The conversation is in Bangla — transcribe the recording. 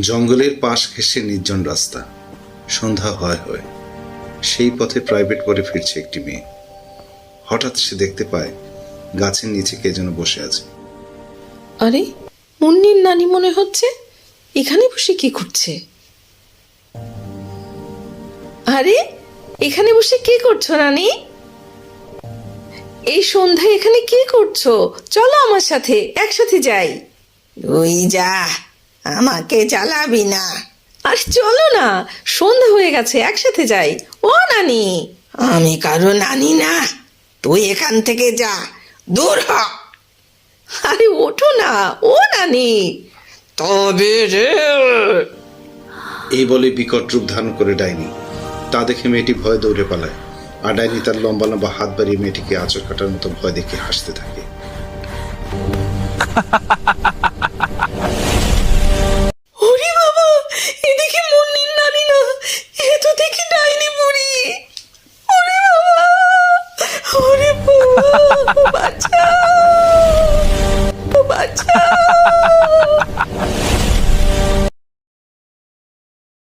জঙ্গলের পাশ ঘেঁষে নির্জন রাস্তা। সন্ধ্যা হয় হয়, সেই পথে প্রাইভেট পড়ে ফিরছে একটি মেয়ে। হঠাৎ সে দেখতে পায় গাছের নিচে কে যেন বসে আছে। আরে, মুন্নির নানি মনে হচ্ছে। এখানে বসে কি করছে? আরে, এখানে বসে কি করছো নানি? এই সন্ধ্যায় এখানে কি করছো? চলো আমার সাথে, একসাথে যাই। তুই যা, আমাকে জ্বালাবি না। আরে চলো না, সন্ধ্যা হয়ে গেছে, একসাথে যাই। ও নানি! আমি কারো নানি না, তুই এখান থেকে যা, দূর হ। আরে ওঠো না, ও নানি! তবে রে। এই বলে বিকট রূপ ধারণ করে ডাইনি। তা দেখে মেয়েটি ভয়ে দৌড়ে পালায়, আর ডাইনি তার লম্বা লম্বা হাত বাড়িয়ে মেয়েটিকে আঁচড় কাটার মতো ভয় দেখে হাসতে থাকে। ওরে বাবা, এ দেখি মুন্নির নানি না, এ তো দেখি ডাইনি বুড়ি। ওরে বাবা, ওরে বাবা, বাঁচাও, বাঁচাও।